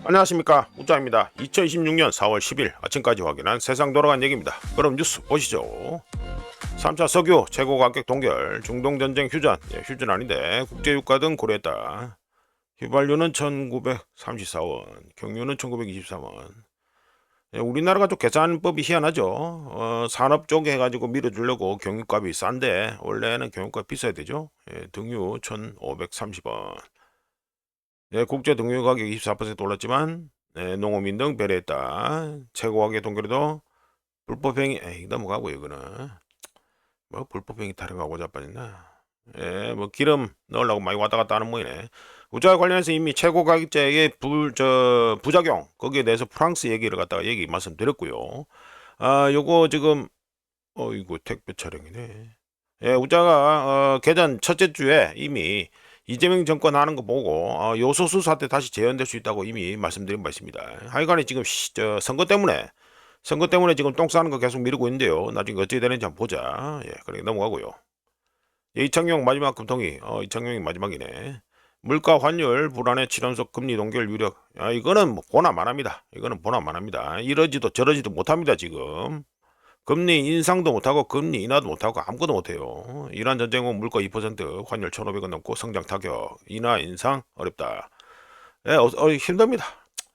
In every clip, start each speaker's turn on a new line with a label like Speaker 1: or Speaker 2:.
Speaker 1: 안녕하십니까, 우짜입니다. 2026년 4월 10일 아침까지 확인한 세상 돌아간 얘기입니다. 그럼 뉴스 보시죠. 3차 석유 최고 가격 동결, 중동전쟁 휴전, 휴전 아닌데 국제유가 등 고려했다. 휘발유는 1934원, 경유는 1923원. 우리나라가 좀 계산법이 희한하죠. 산업 쪽에 해가지고 밀어주려고 경유값이 싼데 원래는 경유값 비싸야 되죠. 등유 1,530원. 국제 등유 가격이 24% 올랐지만 농어민 등 배려했다. 최고 가격 동결에도 불법행위 넘어가고요. 이거는 뭐 불법행위 타령하고 자빠졌나. 뭐 기름 넣으려고 많이 왔다 갔다 하는 모이네. 우자 관련해서 이미 최고 가격제의 부작용 거기에 대해서 프랑스 얘기를 갖다가 얘기 말씀드렸고요. 요거 지금 이거 택배 차량이네. 우자가 개전 첫째 주에 이미 이재명 정권 하는 거 보고 요소수 사태 다시 재현될 수 있다고 이미 말씀드린 바 있습니다. 하여간에 지금 선거 때문에 지금 똥 싸는 거 계속 미루고 있는데요. 나중에 어떻게 되는지 한번 보자. 그래 넘어가고요. 이창용 마지막 금통위. 이창용이 마지막이네. 물가 환율 불안해 실현속 금리 동결 유력. 이거는 뭐 보나 마나입니다. 이거는 보나 마나입니다. 이러지도 저러지도 못합니다 지금. 금리 인상도 못하고 금리 인하도 못하고 아무것도 못해요. 이란 전쟁 후 물가 2%, 환율 1,500원 넘고 성장 타격, 인하 인상 어렵다. 힘듭니다.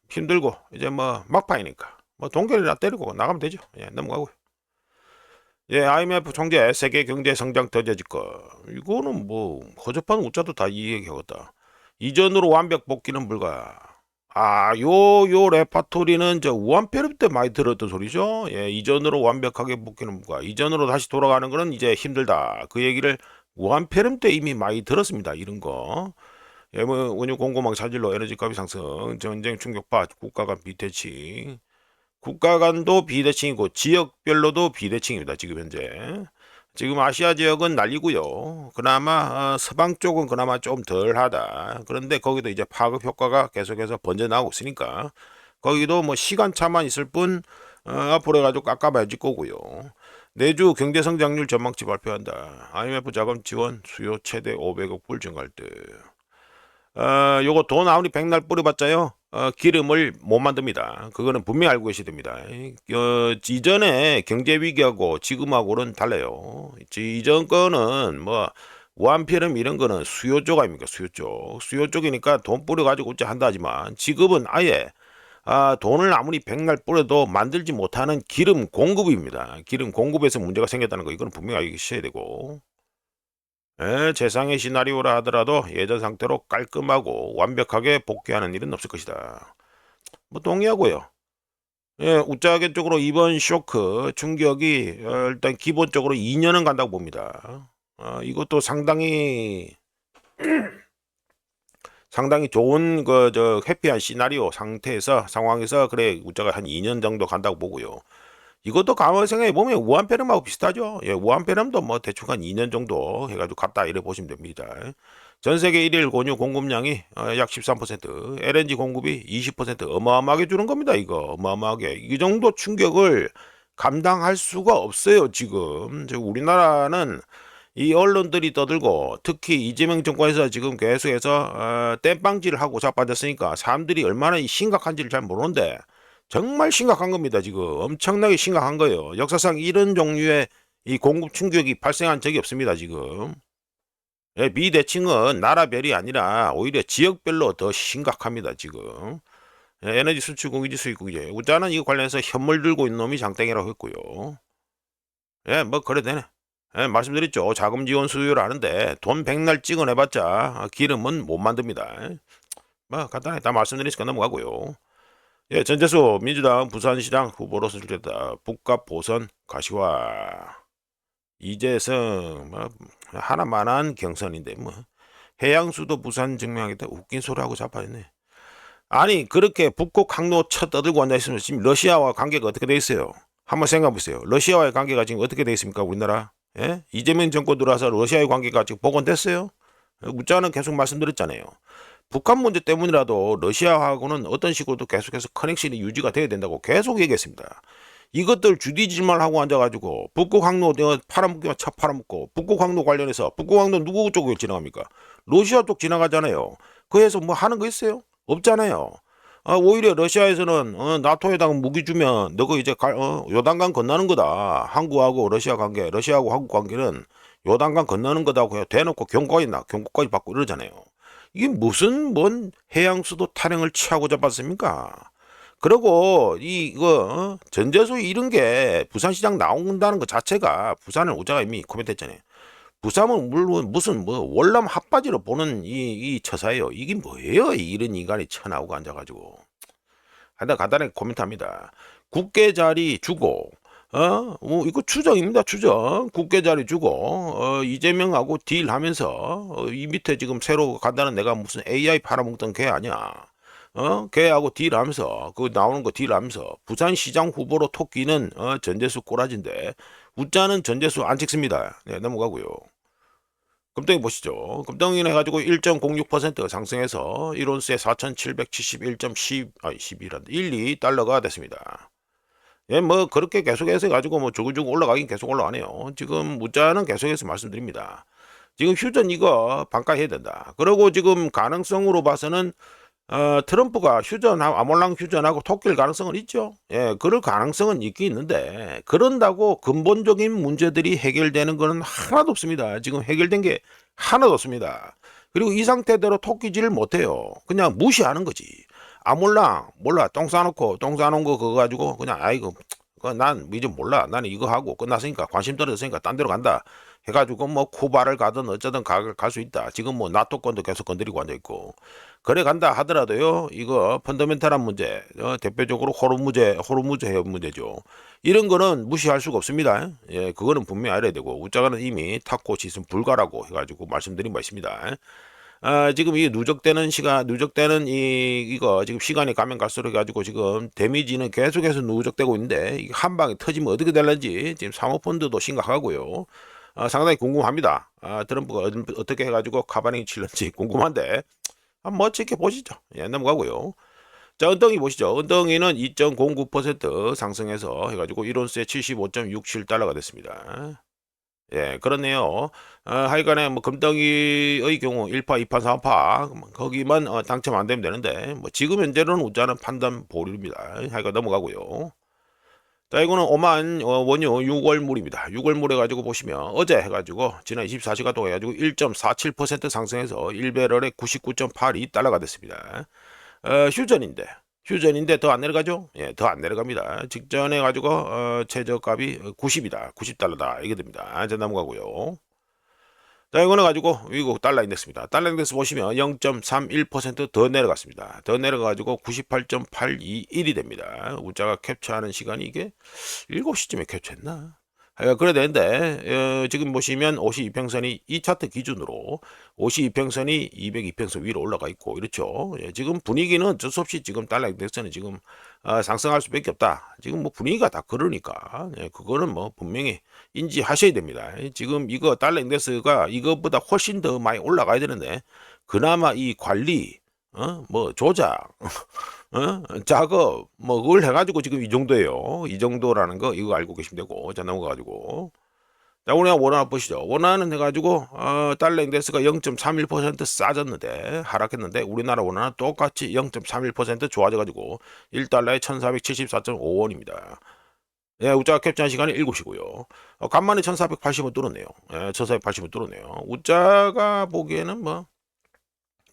Speaker 1: 힘들고 이제 뭐 막판이니까 뭐 동결이나 때리고 나가면 되죠. 넘어가고요. IMF 총재 세계 경제 성장 더뎌질 거. 이거는 뭐 허접한 우짜도 다 이 얘기하겠다. 이전으로 완벽 복귀는 불가. 요 레파토리는 저 우한폐렴 때 많이 들었던 소리죠. 이전으로 완벽하게 복귀는 불가. 이전으로 다시 돌아가는 거는 이제 힘들다. 그 얘기를 우한폐렴 때 이미 많이 들었습니다. 이런 거. 뭐 원유 공급망 차질로 에너지값이 상승, 전쟁 충격파, 국가 간 비대칭. 국가 간도 비대칭이고 지역별로도 비대칭입니다. 지금 현재. 지금 아시아 지역은 난리고요. 그나마 서방 쪽은 그나마 좀 덜하다. 그런데 거기도 이제 파급 효과가 계속해서 번져나오고 있으니까 거기도 뭐 시간차만 있을 뿐 앞으로 해가지고 깎아봐야지 거고요. 내주 경제성장률 전망치 발표한다. IMF 자금 지원 수요 최대 500억 불 증가할 때. 요거 돈 아무리 백날 뿌려봤자요. 기름을 못 만듭니다. 그거는 분명히 알고 계셔야 됩니다. 이전에 경제 위기하고 지금하고는 달라요. 이전 거는 뭐 우한폐렴 이런 거는 수요 쪽 아닙니까? 수요 쪽. 수요 쪽이니까 돈 뿌려가지고 어째 한다 하지만 지금은 아예 돈을 아무리 백날 뿌려도 만들지 못하는 기름 공급입니다. 기름 공급에서 문제가 생겼다는 거 이거는 분명히 알고 계셔야 되고. 재상의 시나리오라 하더라도 예전 상태로 깔끔하고 완벽하게 복귀하는 일은 없을 것이다. 뭐 동의하고요. 우짜게 쪽으로 이번 쇼크 충격이 일단 기본적으로 2년은 간다고 봅니다. 이것도 상당히 좋은 해피한 시나리오 상황에서 그래 우짜가 한 2년 정도 간다고 보고요. 이것도 가만히 생각해 보면 우한폐렴하고 비슷하죠. 우한폐렴도 뭐 대충 한 2년 정도 해가지고 갔다 이래 보시면 됩니다. 전 세계 1일 원유 공급량이 약 13%, LNG 공급이 20% 어마어마하게 주는 겁니다. 이거 어마어마하게 이 정도 충격을 감당할 수가 없어요. 지금 우리나라는 이 언론들이 떠들고 특히 이재명 정권에서 지금 계속해서 땜빵질을 하고 자빠졌으니까 사람들이 얼마나 심각한지를 잘 모르는데 정말 심각한 겁니다. 지금 엄청나게 심각한 거예요. 역사상 이런 종류의 이 공급 충격이 발생한 적이 없습니다. 지금 비대칭은 나라별이 아니라 오히려 지역별로 더 심각합니다. 지금 에너지 수출 공급지 수입국이제 우자는 이거 관련해서 현물 들고 있는 놈이 장땡이라고 했고요. 뭐 그래 되네. 말씀드렸죠. 자금 지원 수요를 하는데 돈 백날 찍어내봤자 기름은 못 만듭니다. 뭐 간단히 다 말씀드리니까 넘어가고요. 전재수 민주당 부산시장 후보로 선출됐다. 북갑 보선 가시화. 이재성 뭐 하나만한 경선인데 뭐 해양수도 부산 증명하겠다. 웃긴 소리하고 자빠졌네. 아니 그렇게 북극 항로 쳐 떠들고 앉아있으면 지금 러시아와 관계가 어떻게 돼 있어요? 한번 생각해보세요. 러시아와의 관계가 지금 어떻게 돼 있습니까? 우리나라? 이재명 정권 들어와서 러시아의 관계가 지금 복원됐어요? 문자는 계속 말씀드렸잖아요. 북한 문제 때문이라도 러시아하고는 어떤 식으로도 계속해서 커넥션이 유지가 돼야 된다고 계속 얘기했습니다. 이것들 주디질만 하고 앉아가지고 북극 항로 팔아먹기만 차 팔아먹고 북극 항로 관련해서 북극 항로 누구 쪽을 지나갑니까? 러시아 쪽 지나가잖아요. 그래서 뭐 하는 거 있어요? 없잖아요. 오히려 러시아에서는 나토에다가 무기 주면 너가 이제 요단강 건너는 거다. 한국하고 러시아 관계, 러시아하고 한국 관계는 요단강 건너는 거다고 해요. 대놓고 경고까지 받고 이러잖아요. 이게 무슨 뭔 해양 수도 타령을 취하고자 봤습니까? 그리고 이거 전제수 이런 게 부산시장 나온다는 것 자체가 부산을 오자가 이미 코멘트했잖아요. 부산은 물론 무슨 뭐 월남 핫바지로 보는 이 처사예요. 이게 뭐예요? 이런 인간이 쳐나오고 앉아가지고. 하여튼 간단하게 코멘트합니다. 국회 자리 주고 뭐 이거 추정입니다. 추정. 국회 자리 주고 이재명하고 딜하면서 이 밑에 지금 새로 간다는 내가 무슨 AI 팔아먹던 걔 아니야. 걔하고 딜하면서 그 나오는 거 딜하면서 부산시장 후보로 토끼는 전재수 꼬라진데 웃자는 전재수 안 찍습니다. 네, 넘어가고요. 금덩이 보시죠. 금덩이는 해가지고 1.06% 상승해서 1온스에 4,771.12달러가 됐습니다. 예, 뭐 그렇게 계속해서 가지고 뭐 주구주구 올라가긴 계속 올라가네요. 지금 무자는 계속해서 말씀드립니다. 지금 휴전 이거 반가해야 된다. 그리고 지금 가능성으로 봐서는 트럼프가 아몰랑 휴전하고 토끼일 가능성은 있죠. 예, 그럴 가능성은 있긴 있는데, 그런다고 근본적인 문제들이 해결되는 것은 하나도 없습니다. 지금 해결된 게 하나도 없습니다. 그리고 이 상태대로 토끼질을 못해요. 그냥 무시하는 거지. 아몰랑, 몰라, 똥 싸놓고, 똥 싸놓은 거 그거 가지고, 그냥, 아이고, 난 이제 몰라. 나는 이거 하고 끝났으니까, 관심 떨어졌으니까 딴 데로 간다. 해가지고 뭐 쿠바를 가든 어쩌든 갈 수 있다. 지금 뭐 나토 건도 계속 건드리고 앉아있고. 그래 간다 하더라도요, 이거 펀더멘탈한 문제, 대표적으로 호르무즈 해협 문제죠. 이런 거는 무시할 수가 없습니다. 예, 그거는 분명히 알아야 되고, 우짜가는 이미 탁고 지금 불가라고 해가지고 말씀드린 바 있습니다. 지금 이 누적되는 이거 지금 시간이 가면 갈수록 해가지고 지금 데미지는 계속해서 누적되고 있는데, 이게 한 방에 터지면 어떻게 될는지 지금 사모펀드도 심각하고요. 상당히 궁금합니다. 트럼프가 어떻게 해가지고 카바닝 칠는지 궁금한데, 한번 지켜보시죠. 예, 넘어가고요. 자, 은덩이 보시죠. 은덩이는 2.09% 상승해서 해가지고 1온스에 75.67달러가 됐습니다. 예, 그렇네요. 하여간에 뭐 금덩이의 경우 1파, 2파, 3파 거기만 당첨 안 되면 되는데 뭐 지금 현재로는 우자는 판단 보류입니다. 하여간 넘어가고요. 자, 이거는 오만 원유 6월물입니다. 6월물 해가지고 보시면 어제 해가지고 지난 24시간 동안 해가지고 1.47% 상승해서 1배럴에 99.82달러가 됐습니다. 휴전인데 더 안 내려가죠? 예, 더 안 내려갑니다. 직전에 가지고 최저값이 90이다. 90달러다. 이게 됩니다. 이제 넘어가고요. 자, 이거는 가지고 미국 달러 인덱스입니다. 달러 인덱스 보시면 0.31%더 내려갔습니다. 더 내려가지고 98.821이 됩니다. 우자가 캡처하는 시간이 이게 7시쯤에 캡처했나? 그래야 되는데 지금 보시면 52평선이 이 차트 기준으로 52평선이 202평선 위로 올라가 있고 이렇죠. 예, 지금 분위기는 어쩔 수 없이 지금 달러 인덱스는 지금 상승할 수밖에 없다. 지금 뭐 분위기가 다 그러니까 그거는 뭐 분명히 인지하셔야 됩니다. 지금 이거 달러 인덱스가 이것보다 훨씬 더 많이 올라가야 되는데 그나마 이 관리 뭐 조작 작업 뭐 그걸 해가지고 지금 이 정도예요. 이 정도라는 거 이거 알고 계시면 되고. 자, 넘어가가지고 자, 우리가 원화 보시죠. 원화는 해가지고 달러 인덱스가 0.31% 싸졌는데 하락했는데 우리나라 원화는 똑같이 0.31% 좋아져가지고 1달러에 1474.5원입니다. 예, 우자가 캡처한 시간이 7시고요. 간만에 1480원 뚫었네요. 예, 1480원 뚫었네요. 우자가 보기에는 뭐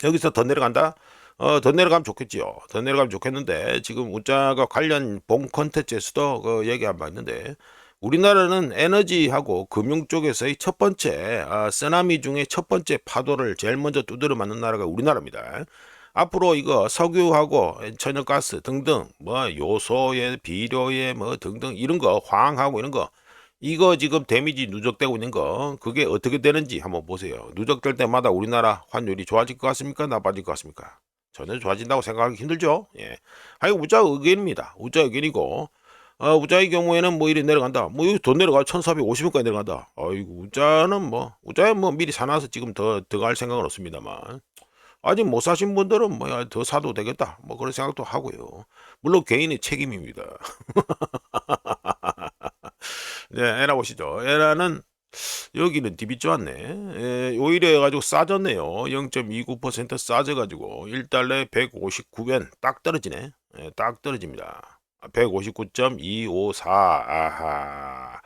Speaker 1: 여기서 더 내려간다? 더 내려가면 좋겠지요. 더 내려가면 좋겠는데 지금 우자가 관련 본 컨텐츠에서도 그 얘기한 바 있는데 우리나라는 에너지하고 금융 쪽에서의 첫 번째 쓰나미 중에 첫 번째 파도를 제일 먼저 두드려 맞는 나라가 우리나라입니다. 앞으로 이거 석유하고 천연가스 등등 뭐 요소에 비료에 뭐 등등 이런 거 황하고 이런 거 이거 지금 데미지 누적되고 있는 거 그게 어떻게 되는지 한번 보세요. 누적될 때마다 우리나라 환율이 좋아질 것 같습니까? 나빠질 것 같습니까? 전혀 좋아진다고 생각하기 힘들죠. 예. 하여간 우자 의견입니다. 우자 의견이고 우자의 경우에는 뭐 이리 내려간다. 뭐 여기 더 내려가 1450원까지 내려간다. 아이고 우자에 뭐 미리 사놔서 지금 더 갈 생각은 없습니다만 아직 못 사신 분들은 뭐 더 사도 되겠다. 뭐 그런 생각도 하고요. 물론 개인의 책임입니다. 네, 에라 보시죠. 에라는 여기는 디비 좋았네. 오히려 해가지고 싸졌네요. 0.29% 싸져가지고 1달러에 159엔 딱 떨어지네. 딱 떨어집니다. 159.254. 아하.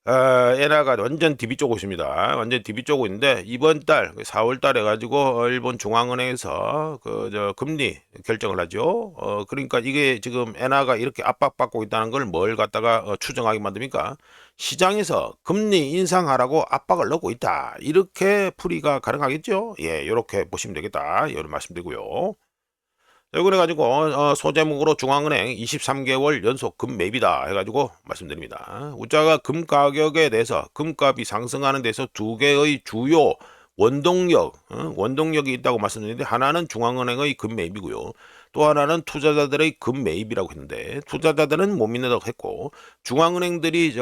Speaker 1: 엔화가 완전 디비 쪼고 있습니다. 완전 디비 쪼고 있는데 이번 달 4월 달에 가지고 일본 중앙은행에서 그 저 금리 결정을 하죠. 그러니까 이게 지금 엔화가 이렇게 압박받고 있다는 걸 뭘 갖다가 추정하게 만듭니까? 시장에서 금리 인상하라고 압박을 넣고 있다. 이렇게 풀이가 가능하겠죠? 예, 이렇게 보시면 되겠다. 이런 말씀드리고요. 그래가지고 소제목으로 중앙은행 23개월 연속 금 매입이다 해가지고 말씀드립니다. 우자가 금 가격에 대해서 금값이 상승하는 데서 두 개의 주요 원동력이 있다고 말씀드렸는데 하나는 중앙은행의 금 매입이고요. 또 하나는 투자자들의 금 매입이라고 했는데 투자자들은 못 믿는다고 했고 중앙은행들이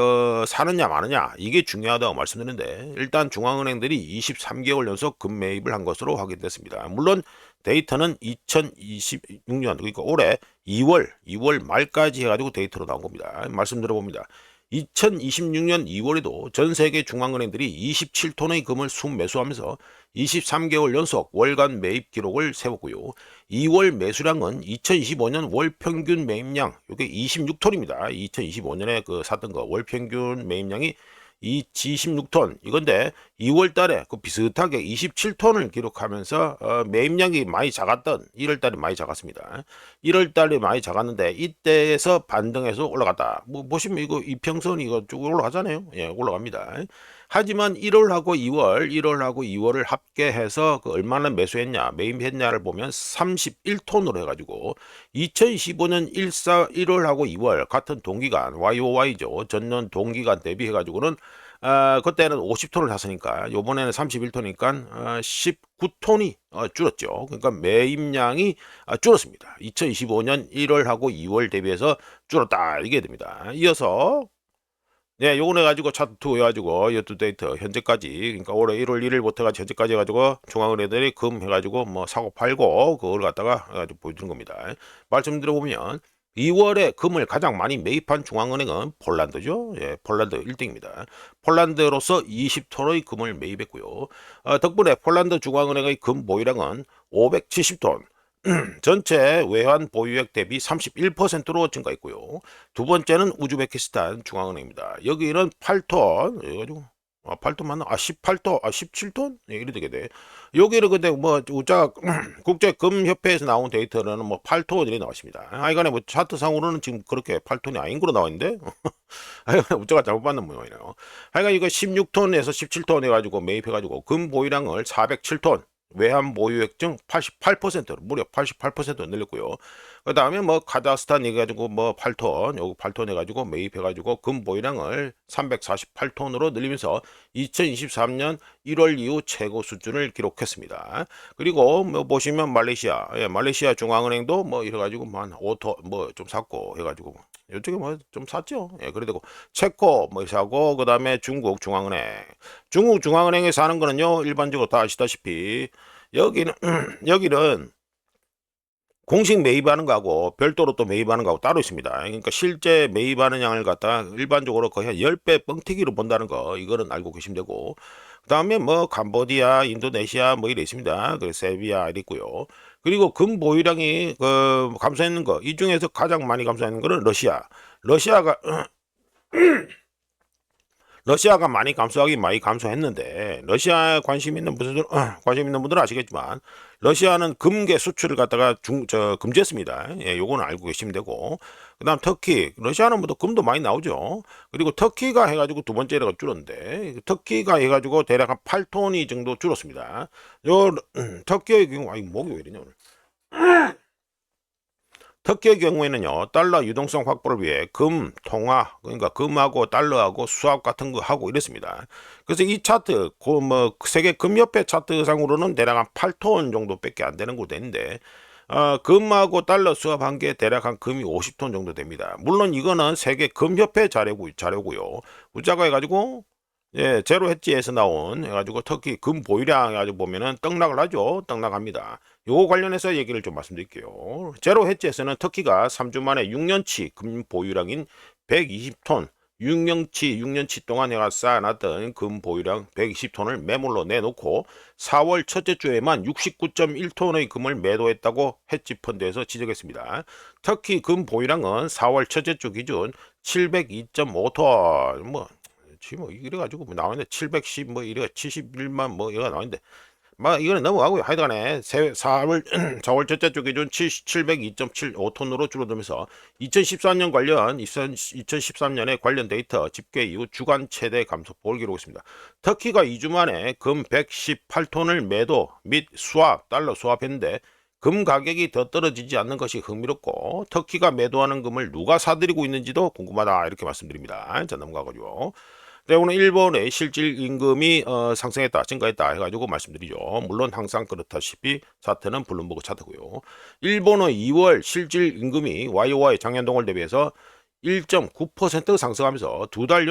Speaker 1: 사느냐 마느냐 이게 중요하다고 말씀드렸는데 일단 중앙은행들이 23개월 연속 금 매입을 한 것으로 확인됐습니다. 물론 데이터는 2026년 그러니까 올해 2월 말까지 해가지고 데이터로 나온 겁니다. 말씀 들어봅니다. 2026년 2월에도 전 세계 중앙은행들이 27톤의 금을 순매수하면서 23개월 연속 월간 매입 기록을 세웠고요. 2월 매수량은 2025년 월 평균 매입량 이게 26톤입니다. 2025년에 그 샀던 거 월 평균 매입량이 26톤 이건데 2월 달에 그 비슷하게 27톤을 기록하면서 매입량이 많이 작았던 1월 달에 많이 작았습니다. 1월 달에 많이 작았는데 이때에서 반등해서 올라갔다. 뭐 보시면 이거 이평선이 이거 쭉 올라가잖아요. 예, 올라갑니다. 하지만 1월하고 2월을 합계해서 그 얼마나 매수했냐, 매입했냐를 보면 31톤으로 해가지고 2025년 1월하고 2월 같은 동기간 YOY죠. 전년 동기간 대비해가지고는 그때는 50톤을 샀으니까 요번에는 31톤이니까 19톤이 줄었죠. 그러니까 매입량이 줄었습니다. 2025년 1월하고 2월 대비해서 줄었다 이게 됩니다. 이어서 네, 요거 해가지고 차트 해가지고 여투 데이터 현재까지 그러니까 올해 1월 1일부터 현재까지 해가지고 중앙은행들이 금 해가지고 뭐 사고 팔고 그걸 갖다가 해가지고 보여주는 겁니다. 말씀드려보면 2월에 금을 가장 많이 매입한 중앙은행은 폴란드죠. 예, 폴란드 1등입니다. 폴란드로서 20톤의 금을 매입했고요. 덕분에 폴란드 중앙은행의 금 보유량은 570톤. 전체 외환 보유액 대비 31%로 증가했고요. 두 번째는 우즈베키스탄 중앙은행입니다. 여기는 8톤, 해가지고 8톤 맞나? 18톤, 17톤? 예, 이래 되게 돼. 여기는 근데 뭐 국제 금협회에서 나온 데이터는 뭐 8톤 이렇게 나왔습니다. 하여간에 뭐 차트상으로는 지금 그렇게 8톤이 아닌 거로 나와 있는데 하여간 우자가 잘못 받는 모양이네요. 하여간 이거 16톤에서 17톤 해가지고 매입해가지고 금 보유량을 407톤 외환 보유액 중 88%로 무려 88% 늘렸고요. 그 다음에 뭐 카자흐스탄 해가지고 뭐 8톤 요거 8톤 해가지고 매입해가지고 금 보유량을 348톤으로 늘리면서 2023년 1월 이후 최고 수준을 기록했습니다. 그리고 뭐 보시면 말레이시아 말레이시아 중앙은행도 뭐 이래가지고 뭐 한 5톤 뭐 좀 샀고 해가지고 이쪽에 뭐 좀 샀죠. 예, 그래도 체코 뭐 사고 그 다음에 중국 중앙은행에 사는 거는요 일반적으로 다 아시다시피 여기는 공식 매입하는 거하고 별도로 또 매입하는 거하고 따로 있습니다. 그러니까 실제 매입하는 양을 갖다가 일반적으로 거의 한 10배 뻥튀기로 본다는 거 이거는 알고 계시면 되고 그 다음에 뭐 캄보디아, 인도네시아 뭐 이래 있습니다. 그 세비야 이래 있고요. 그리고 금 보유량이 그 감소했는 거 이 중에서 가장 많이 감소했는 거는 러시아가 많이 감소했는데 러시아에 관심 있는 분들은 아시겠지만 러시아는 금괴 수출을 갖다가 금지했습니다. 예, 요거는 알고 계시면 되고 그다음 터키 러시아는 뭐 금도 많이 나오죠. 그리고 터키가 해가지고 두 번째로 줄었는데 터키가 해가지고 대략 한 8톤이 정도 줄었습니다. 요 터키의 경우 목이 왜 이러냐 오늘. 터키의 경우에는요 달러 유동성 확보를 위해 금, 통화 그러니까 금하고 달러하고 수합 같은 거 하고 이랬습니다. 그래서 이 차트 뭐 세계 금협회 차트상으로는 대략 한 8톤 정도밖에 안 되는 곳 되는데 금하고 달러 수합한 게 대략 한 금이 50톤 정도 됩니다. 물론 이거는 세계 금협회 자료고요. 우자가 해가지고 예, 제로 해지에서 나온 해가지고 터키 금 보유량 해가지고 보면은 떡락을 하죠. 떡락합니다. 요거 관련해서 얘기를 좀 말씀드릴게요. 제로 해지에서는 터키가 3주 만에 6년치 금 보유량인 120톤 6년치 동안 내가 쌓아놨던 금 보유량 120톤을 매물로 내놓고 4월 첫째 주에만 69.1톤의 금을 매도했다고 헤지 펀드에서 지적했습니다. 특히 금 보유량은 4월 첫째 주 기준 702.5톤 뭐 이래가지고 뭐 나오는데 710 뭐 이래 71만 뭐 이래가 나오는데 막 이거는 넘어가고요. 하여간에 4월 4월 첫째 주 기준 702.75톤으로 줄어들면서 2013년 관련 2013년의 관련 데이터 집계 이후 주간 최대 감소폭을 기록했습니다. 터키가 2주 만에 금 118톤을 매도 및 달러 수합했는데 금 가격이 더 떨어지지 않는 것이 흥미롭고 터키가 매도하는 금을 누가 사들이고 있는지도 궁금하다 이렇게 말씀드립니다. 자 넘어가가지고 네, 오늘 일본의 실질 임금이 상승했다, 증가했다 해가지고 말씀드리죠. 물론 항상 그렇다시피 차트는 블룸버그 차트고요. 일본의 2월 실질 임금이 YOY 작년 동월 대비해서 1.9% 상승하면서 두 달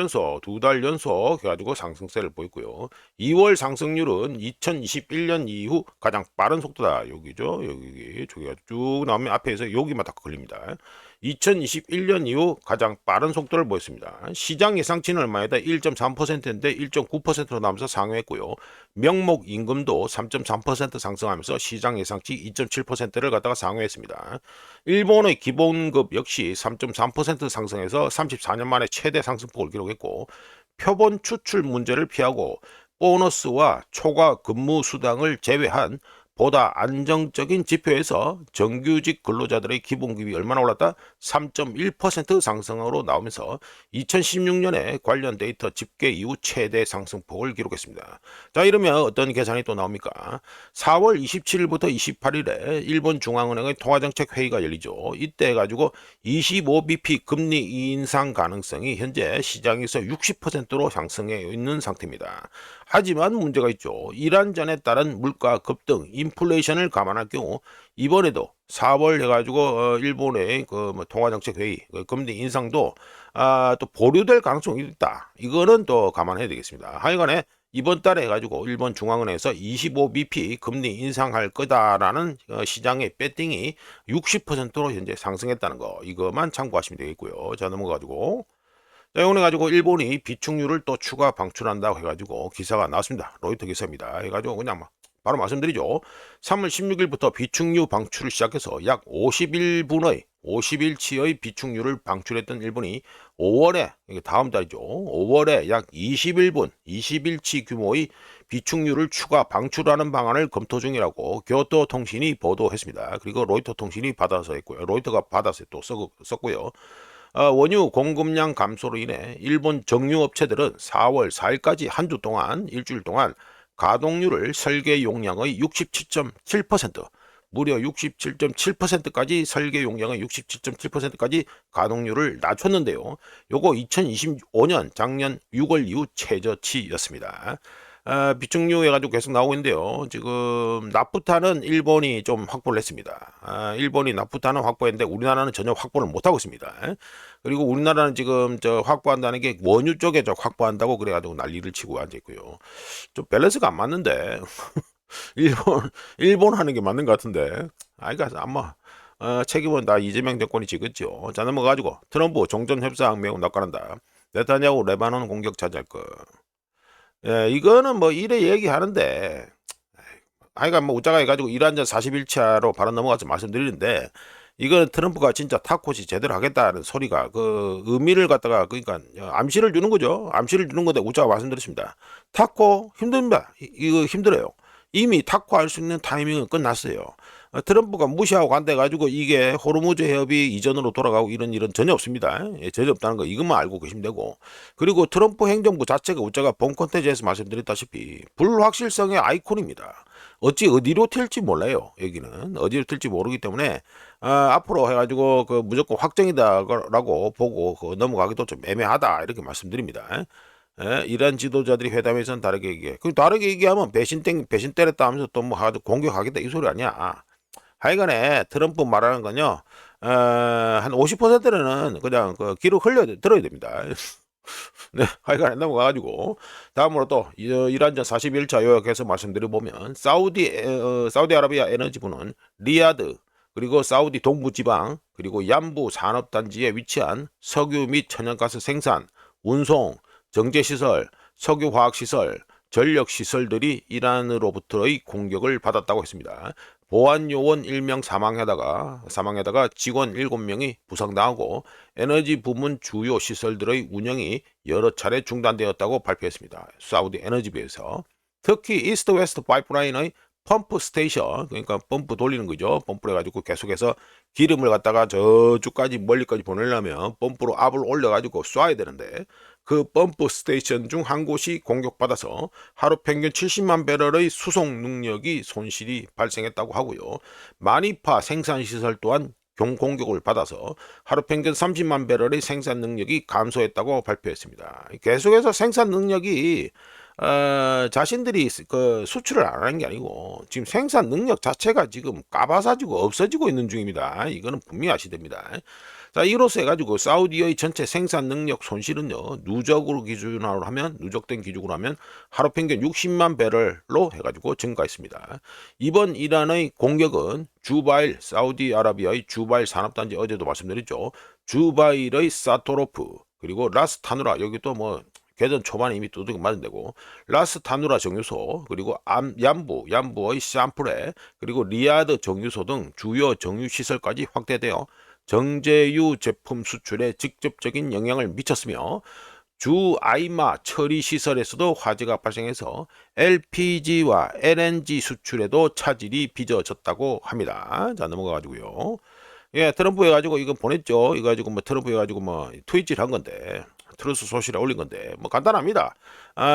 Speaker 1: 연속 해가지고 상승세를 보였고요. 2월 상승률은 2021년 이후 가장 빠른 속도다. 여기죠. 저기가 쭉 나오면 앞에서 여기만 딱 걸립니다. 2021년 이후 가장 빠른 속도를 보였습니다. 시장 예상치는 얼마에다 1.3%인데 1.9%로 나오면서 상회했고요. 명목 임금도 3.3% 상승하면서 시장 예상치 2.7%를 갖다가 상회했습니다. 일본의 기본급 역시 3.3% 상승해서 34년 만에 최대 상승폭을 기록했고 표본 추출 문제를 피하고 보너스와 초과 근무 수당을 제외한 보다 안정적인 지표에서 정규직 근로자들의 기본급이 얼마나 올랐다? 3.1% 상승으로 나오면서 2016년에 관련 데이터 집계 이후 최대 상승폭을 기록했습니다. 자, 이러면 어떤 계산이 또 나옵니까? 4월 27일부터 28일에 일본 중앙은행의 통화정책 회의가 열리죠. 이때 해가지고 25bp 금리 인상 가능성이 현재 시장에서 60%로 상승해 있는 상태입니다. 하지만 문제가 있죠. 이란전에 따른 물가 급등, 인플레이션을 감안할 경우 이번에도 4월 해가지고 일본의 그 통화정책 회의, 금리 인상도 또 보류될 가능성이 있다. 이거는 또 감안해야 되겠습니다. 하여간에 이번 달에 해가지고 일본 중앙은행에서 25bp 금리 인상할 거다라는 시장의 배팅이 60%로 현재 상승했다는 거 이것만 참고하시면 되겠고요. 자 넘어가지고. 자, 오늘 가지고 일본이 비축률을 또 추가 방출한다고 해가지고 기사가 나왔습니다. 로이터 기사입니다. 해가지고 그냥 바로 말씀드리죠. 3월 16일부터 비축유 방출을 시작해서 약 50일치의 비축유를 방출했던 일본이 5월에, 다음 달이죠. 5월에 약 20일치 규모의 비축유를 추가 방출하는 방안을 검토 중이라고 교토통신이 보도했습니다. 그리고 로이터 통신이 받아서 했고요. 로이터가 받아서 또 썼고요. 원유 공급량 감소로 인해 일본 정유업체들은 4월 4일까지 한 주 동안 일주일 동안 가동률을 설계 용량의 67.7% 무려 67.7%까지 설계 용량의 67.7%까지 가동률을 낮췄는데요. 요거 2025년 작년 6월 이후 최저치였습니다. 비축유 해가지고 계속 나오고 있는데요. 지금 나프타는 일본이 좀 확보를 했습니다. 일본이 나프타는 확보했는데 우리나라는 전혀 확보를 못하고 있습니다. 그리고 우리나라는 지금 확보한다는 게 원유 쪽에 확보한다고 그래가지고 난리를 치고 앉아있고요. 좀 밸런스가 안 맞는데 일본 하는 게 맞는 것 같은데 그러니까 아마 책임은 다 이재명 정권이 지겠죠. 자 넘어가지고 트럼프 종전협상 매우 낙관한다. 네타냐후 레바논 공격 차지할 것. 예, 이거는 뭐 이래 얘기하는데 하여간 뭐 우짜가 해가지고 이란전 41차로 바로 넘어가서 말씀드리는데 이거는 트럼프가 진짜 타코시 제대로 하겠다는 소리가 그 의미를 갖다가 그러니까 암시를 주는 거죠. 암시를 주는 건데 우짜가 말씀드렸습니다. 타코 힘듭니다. 이거 힘들어요. 이미 타코 할 수 있는 타이밍은 끝났어요. 트럼프가 무시하고 간다 해가지고 이게 호르무즈 해협이 이전으로 돌아가고 이런 일은 전혀 없습니다. 예, 전혀 없다는 거 이것만 알고 계시면 되고 그리고 트럼프 행정부 자체가 우짜가 본 콘텐츠에서 말씀드렸다시피 불확실성의 아이콘입니다. 어디로 튈지 몰라요. 여기는 어디로 튈지 모르기 때문에 앞으로 해가지고 그 무조건 확정이다라고 보고 넘어가기도 좀 애매하다 이렇게 말씀드립니다. 예, 이란 지도자들이 회담에서는 다르게 얘기해. 그 다르게 얘기하면 배신 때렸다 하면서 또 뭐 공격하겠다 이 소리 아니야. 하여간에 트럼프 말하는 건요, 한 50%는 그냥 그 귀로 들어야 됩니다. 네, 하여간에 넘어가가지고, 다음으로 또, 이란전 41차 요약해서 말씀드려보면, 사우디아라비아 에너지부는 리야드, 그리고 사우디 동부지방, 그리고 얌부 산업단지에 위치한 석유 및 천연가스 생산, 운송, 정제시설, 석유화학시설, 전력시설들이 이란으로부터의 공격을 받았다고 했습니다. 보안요원 1명 사망에다가 직원 7명이 부상당하고 에너지 부문 주요 시설들의 운영이 여러 차례 중단되었다고 발표했습니다. 사우디 에너지부에서. 특히 이스트 웨스트 파이프라인의 펌프 스테이션, 그러니까 펌프 돌리는 거죠. 펌프를 해가지고 계속해서 기름을 갖다가 저쪽까지 멀리까지 보내려면 펌프로 압을 올려가지고 쏴야 되는데 그 펌프 스테이션 중 한 곳이 공격받아서 하루 평균 70만 배럴의 수송 능력이 손실이 발생했다고 하고요. 마니파 생산시설 또한 공격을 받아서 하루 평균 30만 배럴의 생산 능력이 감소했다고 발표했습니다. 계속해서 생산 능력이 자신들이 그 수출을 안 하는 게 아니고 지금 생산 능력 자체가 지금 까바사지고 없어지고 있는 중입니다. 이거는 분명히 아셔야 됩니다. 자, 이로써 해가지고 사우디의 전체 생산 능력 손실은요, 누적된 기준으로 하면 하루 평균 60만 배럴로 해가지고 증가했습니다. 이번 이란의 공격은 주바일, 사우디아라비아의 주바일 산업단지 어제도 말씀드렸죠. 주바일의 사토로프, 그리고 라스타누라, 여기 또 뭐 개전 초반에 이미 두둑이 맞은 데고, 라스타누라 정유소, 그리고 얌부의 샴프레, 그리고 리야드 정유소 등 주요 정유시설까지 확대되어 정제유 제품 수출에 직접적인 영향을 미쳤으며 주 아이마 처리 시설에서도 화재가 발생해서 LPG와 LNG 수출에도 차질이 빚어졌다고 합니다. 자, 넘어가가지고요. 예, 트럼프 해가지고 이거 보냈죠. 이거 가지고 뭐 트럼프 해가지고 뭐 트윗질 한 건데, 트루스 소시를 올린 건데, 뭐 간단합니다.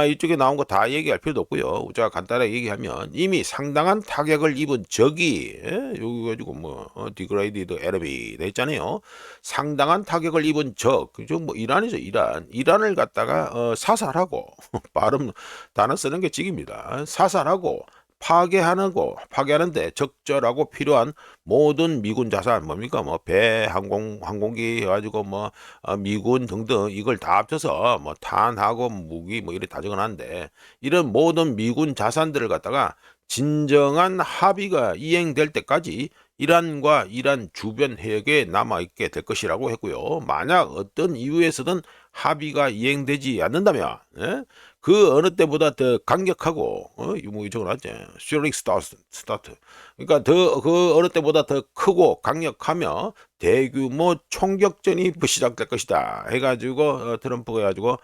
Speaker 1: 이쪽에 나온 거 다 얘기할 필요도 없고요. 제가 간단하게 얘기하면 이미 상당한 타격을 입은 적이, 여기 가지고 뭐 디그레이디드 에너미 돼 있잖아요. 상당한 타격을 입은 적, 그죠? 뭐 이란이죠, 이란을 갖다가 사살하고 발음 단어 쓰는 게 직입니다. 사살하고 파괴하는데 적절하고 필요한 모든 미군 자산, 뭡니까 뭐 배, 항공기 해가지고 뭐 미군 등등 이걸 다 합쳐서 뭐 탄하고 무기 뭐 이래 다 적어놨는데, 이런 모든 미군 자산들을 갖다가 진정한 합의가 이행될 때까지 이란과 이란 주변 해역에 남아있게 될 것이라고 했고요. 만약 어떤 이유에서든 합의가 이행되지 않는다면, 예? 그 어느 때보다 더 강력하고, 뭐 적어놨지, 슈링 스타트. 그러니까 그 어느 때보다 더 크고 강력하며 대규모 총격전이 시작될 것이다 해가지고 트럼프가 해가지고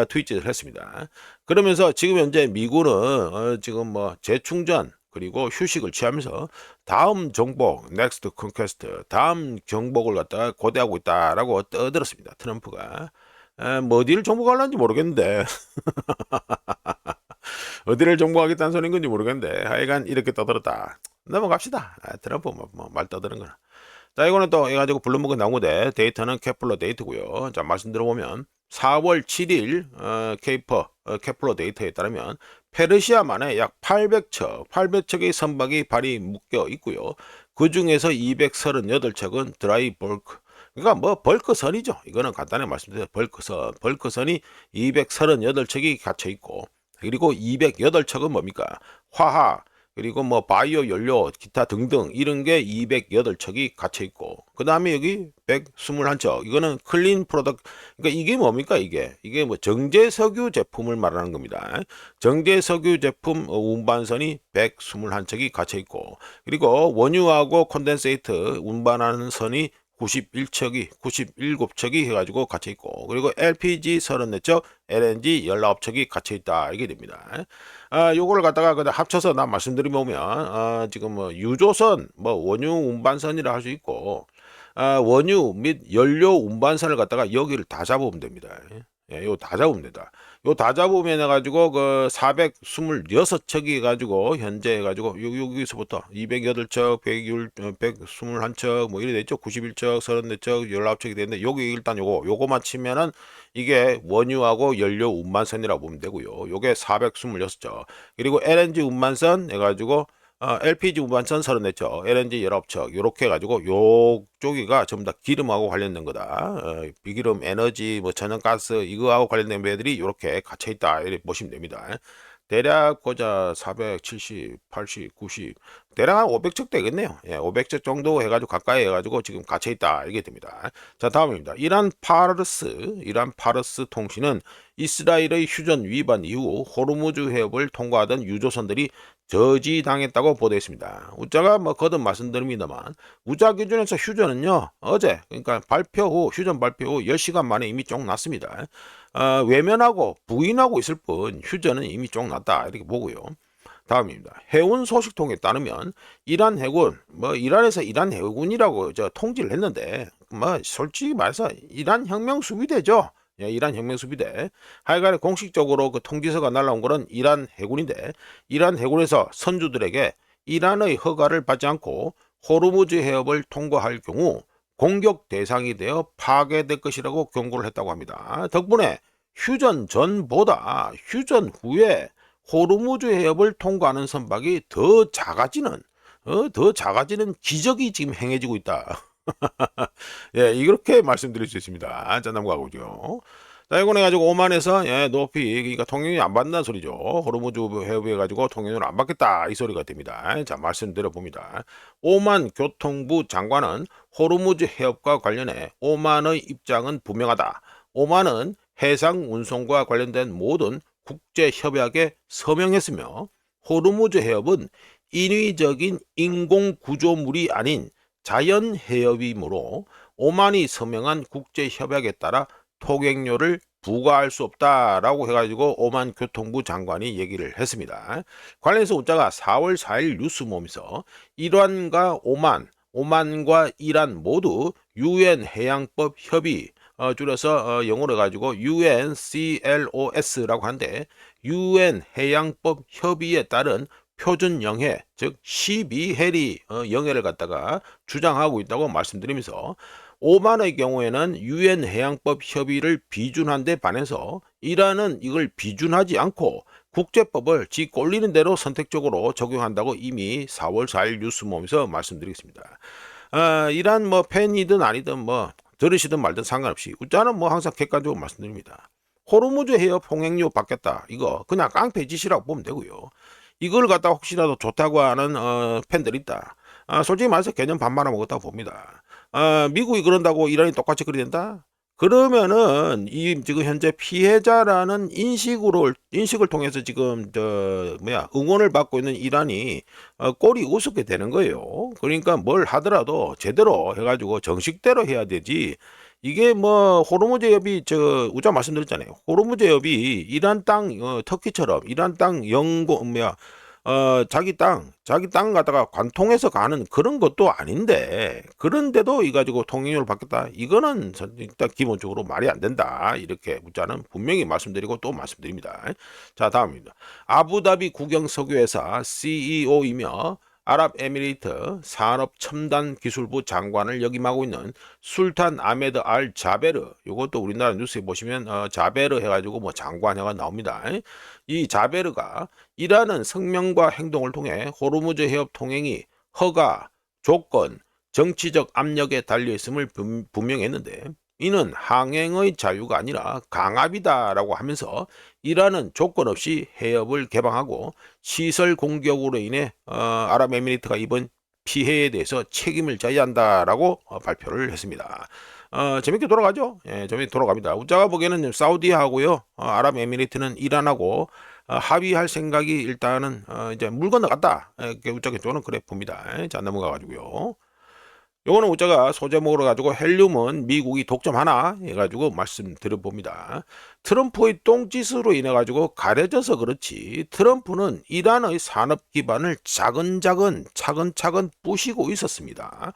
Speaker 1: 트윗을 했습니다. 그러면서 지금 현재 미군은 지금 뭐 재충전 그리고 휴식을 취하면서 다음 정복, 넥스트 컨퀘스트, 다음 정복을 갖다가 고대하고 있다라고 떠들었습니다. 트럼프가. 뭐 어디를 정복하려는지 모르겠는데 어디를 정복하겠다는 소리인 건지 모르겠는데 하여간 이렇게 떠들었다. 넘어갑시다. 트럼프 말 떠드는 거나. 자, 이거는 또 해가지고 블룸버그 나온 건데, 데이터는 케플러 데이터고요. 자, 말씀 들어보면 4월 7일 케플러 데이터에 따르면 페르시아만에 약 800척의 선박이 발이 묶여 있고요. 그 중에서 238척은 드라이 벌크, 그러니까 뭐 벌크선이죠. 이거는 간단히 말씀드려요. 벌크선이 238척이 갇혀 있고, 그리고 208척은 뭡니까? 화학, 그리고 뭐 바이오 연료, 기타 등등 이런 게 208척이 갇혀 있고, 그 다음에 여기 121척, 이거는 클린 프로덕트, 그러니까 이게 뭡니까? 이게 뭐 정제석유 제품을 말하는 겁니다. 정제석유 제품 운반선이 121척이 갇혀 있고, 그리고 원유하고 콘덴세이트 운반하는 선이 97척이 해가지고 갇혀 있고, 그리고 LPG 34척, LNG 19척이 갇혀 있다, 이게 됩니다. 요거를 갖다가 그냥 합쳐서 나 말씀드리면, 지금 뭐 유조선, 뭐 원유 운반선이라 할 수 있고, 원유 및 연료 운반선을 갖다가 여기를 다 잡으면 됩니다. 예, 요 다 잡으면 된다. 요 다 잡으면 해가지고 그 426척이 해가지고 현재 해가지고 여기서부터 208척, 121척 뭐 이래 됐죠. 91척, 34척, 19척이 되는데 여기 일단 요거만 치면은 이게 원유하고 연료 운반선이라고 보면 되고요. 요게 426척. 그리고 LNG 운반선 해가지고 LPG 운반선 34척, LNG 19척, 요렇게 해가지고 요쪽이가 전부 다 기름하고 관련된 거다. 비기름, 에너지, 뭐 천연가스 이거하고 관련된 배들이 요렇게 갇혀있다, 이렇게 보시면 됩니다. 대략 보자 470, 80, 90 대략 한 500척 되겠네요. 예, 500척 정도 해가지고 가까이 해가지고 지금 갇혀 있다 이게 됩니다. 자, 다음입니다. 이란 파르스 통신은 이스라엘의 휴전 위반 이후 호르무즈 해협을 통과하던 유조선들이 저지당했다고 보도했습니다. 우자가 뭐 거듭 말씀드립니다만 우자 기준에서 휴전은요 어제 그러니까 휴전 발표 후 10시간 만에 이미 쫑 났습니다. 외면하고 부인하고 있을 뿐 휴전은 이미 쫑 났다 이렇게 보고요. 다음입니다. 해운 소식통에 따르면 이란 해군, 이란에서 이란 해군이라고 통지를 했는데, 솔직히 말해서 이란 혁명 수비대죠. 예, 이란 혁명 수비대. 하여간에 공식적으로 그 통지서가 날라온 거는 이란 해군인데, 이란 해군에서 선주들에게 이란의 허가를 받지 않고 호르무즈 해협을 통과할 경우 공격 대상이 되어 파괴될 것이라고 경고를 했다고 합니다. 덕분에 휴전 전보다 휴전 후에 호르무즈 해협을 통과하는 선박이 더 작아지는 기적이 지금 행해지고 있다. 예, 이렇게 말씀드릴 수 있습니다. 자, 넘어가고요. 자, 이건 해가지고 오만에서 높이 그러니까 통행이 안 받는다는 소리죠. 호르무즈 해협 해가지고 통행을 안 받겠다 이 소리가 됩니다. 자, 말씀드려 봅니다. 오만 교통부 장관은 호르무즈 해협과 관련해 오만의 입장은 분명하다. 오만은 해상 운송과 관련된 모든 국제 협약에 서명했으며 호르무즈 해협은 인위적인 인공 구조물이 아닌 자연 해협이므로 오만이 서명한 국제 협약에 따라 통행료를 부과할 수 없다라고 해가지고 오만 교통부 장관이 얘기를 했습니다. 관련해서 우자가 4월 4일 뉴스몸에서 이란과 오만과 이란 모두 UN 해양법 협의 줄여서 영어로 해가지고 UNCLOS라고 하는데 UN 해양법 협의에 따른 표준 영해 즉 12해리 영해를 갖다가 주장하고 있다고 말씀드리면서 오만의 경우에는 UN 해양법 협의를 비준한 데 반해서 이란은 이걸 비준하지 않고 국제법을 지 꼴리는 대로 선택적으로 적용한다고 이미 4월 4일 뉴스몸에서 말씀드리겠습니다. 이란 팬이든 아니든 들으시든 말든 상관없이 우자는 항상 객관적으로 말씀드립니다. 호르무즈 해협 통행료 받겠다 이거 그냥 깡패 짓이라고 보면 되고요. 이걸 갖다 혹시라도 좋다고 하는 팬들이 있다. 솔직히 말해서 개념 반말아 먹었다고 봅니다. 미국이 그런다고 이란이 똑같이 그리 된다? 그러면은 지금 현재 피해자라는 인식을 통해서 지금 응원을 받고 있는 이란이 꼴이 우습게 되는 거예요. 그러니까 뭘 하더라도 제대로 해가지고 정식대로 해야 되지. 이게 호르무즈 해협이 우자 말씀드렸잖아요. 호르무즈 해협이 이란 땅 터키처럼 이란 땅 자기 땅 갖다가 관통해서 가는 그런 것도 아닌데 그런데도 이 가지고 통행료를 받겠다 이거는 일단 기본적으로 말이 안 된다 이렇게 우자는 분명히 말씀드리고 또 말씀드립니다. 자, 다음입니다. 아부다비 국영석유회사 CEO이며 아랍에미리트 산업첨단기술부 장관을 역임하고 있는 술탄 아메드 알 자베르 이것도 우리나라 뉴스에 보시면 자베르 해가지고 장관회가 나옵니다. 이 자베르가 이란은 성명과 행동을 통해 호르무즈 해협 통행이 허가, 조건, 정치적 압력에 달려있음을 분명했는데 이는 항행의 자유가 아니라 강압이다라고 하면서 이란은 조건 없이 해협을 개방하고 시설 공격으로 인해 아랍에미리트가 입은 피해에 대해서 책임을 져야 한다라고 발표를 했습니다. 재밌게 돌아가죠? 예, 재밌게 돌아갑니다. 우자가 보기에는 사우디하고요, 아랍에미리트는 이란하고 합의할 생각이 일단은 이제 물 건너갔다. 우자가 저는 그래 봅니다. 자, 넘어가가지고요. 요거는 우자가 소제목으로 가지고 헬륨은 미국이 독점하나 해가지고 말씀드려 봅니다. 트럼프의 똥짓으로 인해 가지고 가려져서 그렇지 트럼프는 이란의 산업 기반을 차근차근 부시고 있었습니다.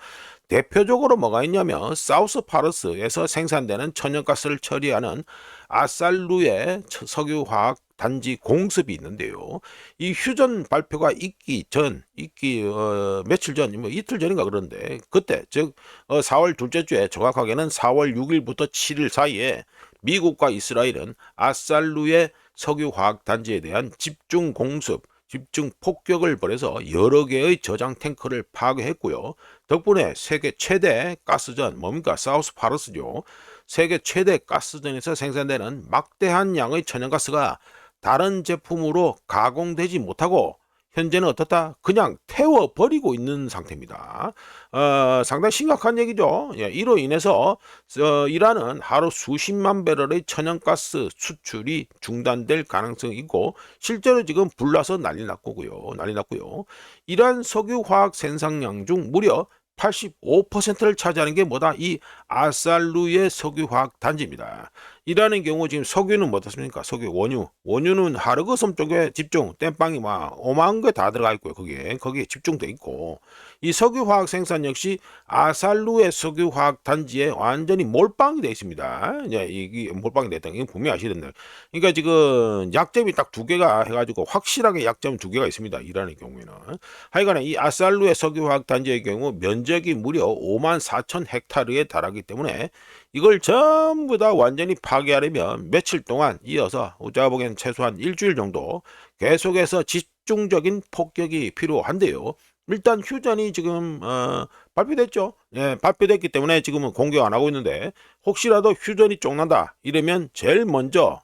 Speaker 1: 대표적으로 뭐가 있냐면 사우스 파르스에서 생산되는 천연가스를 처리하는 아살루의 석유화학 단지 공습이 있는데요. 이 휴전 발표가 며칠 전, 이틀 전인가 그런데 그때 즉 4월 둘째 주에 정확하게는 4월 6일부터 7일 사이에 미국과 이스라엘은 아살루의 석유화학 단지에 대한 집중 공습, 집중 폭격을 벌여서 여러 개의 저장 탱크를 파괴했고요. 덕분에 세계 최대 가스전, 사우스 파르스죠. 세계 최대 가스전에서 생산되는 막대한 양의 천연가스가 다른 제품으로 가공되지 못하고 현재는 어떻다? 그냥 태워버리고 있는 상태입니다. 상당히 심각한 얘기죠. 예, 이로 인해서 이란은 하루 수십만 배럴의 천연가스 수출이 중단될 가능성이 있고 실제로 지금 불나서 난리 났고요. 이란 석유화학 생산량 중 무려 85%를 차지하는 게 뭐다? 이 아살루의 석유화학 단지입니다. 이라는 경우 지금 석유는 뭐 어떻습니까? 석유 원유는 하르그섬 쪽에 집중 땜빵이 막 오만 개 다 들어가 있고요. 거기에 집중돼 있고 이 석유화학 생산 역시 아살루의 석유화학 단지에 완전히 몰빵이 돼 있습니다. 이게 몰빵이 됐다. 이건 분명히 아셔야 된다. 그러니까 지금 약점이 딱 두 개가 해가지고 확실하게 약점 두 개가 있습니다. 이라는 경우에는 하여간에 이 아살루의 석유화학 단지의 경우 면적이 무려 5만 4천 헥타르에 달하기 때문에 이걸 전부 다 완전히 파괴하려면 며칠 동안 이어서 제가 보기엔 최소한 일주일 정도 계속해서 집중적인 폭격이 필요한데요. 일단 휴전이 지금 발표됐죠. 예, 발표됐기 때문에 지금은 공격 안 하고 있는데 혹시라도 휴전이 쫑난다 이러면 제일 먼저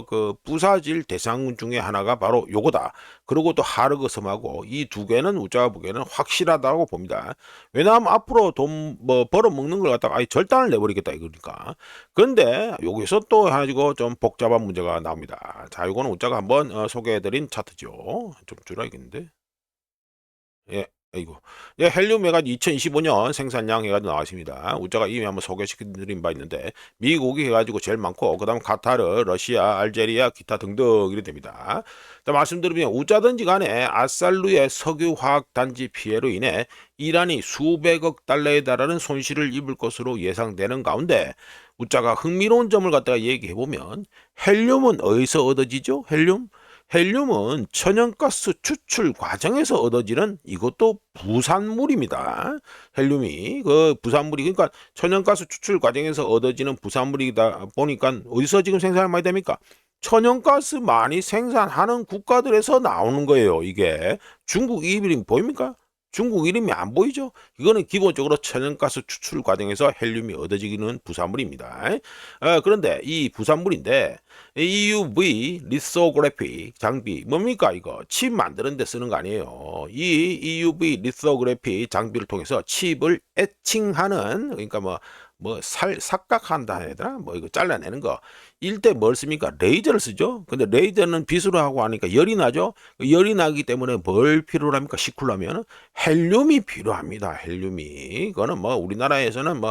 Speaker 1: 그 부사질 대상군 중에 하나가 바로 요거다. 그리고 또 하르그 섬하고 이 두 개는 우자가 보기에는 확실하다고 봅니다. 왜냐하면 앞으로 돈 뭐 벌어 먹는 걸 갖다가 아예 절단을 내버리겠다 이거니까. 그런데 여기서 또 가지고 좀 복잡한 문제가 나옵니다. 자, 이거는 우자가 한번 소개해드린 차트죠. 좀 줄여야겠는데. 예, 아이고. 예, 헬륨해가 2025년 생산량 해가지고 나왔습니다. 우자가 이미 한번 소개시켜드린 바 있는데, 미국이 해가지고 제일 많고, 그 다음 카타르, 러시아, 알제리아, 기타 등등 이래 됩니다. 자, 말씀드리면, 우자든지 간에 아살루의 석유화학 단지 피해로 인해 이란이 수백억 달러에 달하는 손실을 입을 것으로 예상되는 가운데, 우자가 흥미로운 점을 갖다가 얘기해보면, 헬륨은 어디서 얻어지죠? 헬륨은 천연가스 추출 과정에서 얻어지는 이것도 부산물입니다. 헬륨이 그 부산물이 그러니까 천연가스 추출 과정에서 얻어지는 부산물이다 보니까 어디서 지금 생산을 많이 됩니까? 천연가스 많이 생산하는 국가들에서 나오는 거예요. 이게 중국 이름이 보입니까? 중국 이름이 안 보이죠? 이거는 기본적으로 천연가스 추출 과정에서 헬륨이 얻어지는 부산물입니다. 그런데 이 부산물인데 EUV 리소그래피 장비 뭡니까 이거? 칩 만드는 데 쓰는 거 아니에요. 이 EUV 리소그래피 장비를 통해서 칩을 에칭하는 그러니까 삭각한다 해야 되나? 뭐 이거 잘라내는 거. 일때 뭘 씁니까? 레이저를 쓰죠. 근데 레이저는 빛으로 하고 하니까 열이 나죠. 열이 나기 때문에 뭘 필요로 합니까? 시쿨라면 헬륨이 필요합니다. 헬륨이. 그거는 뭐 우리나라에서는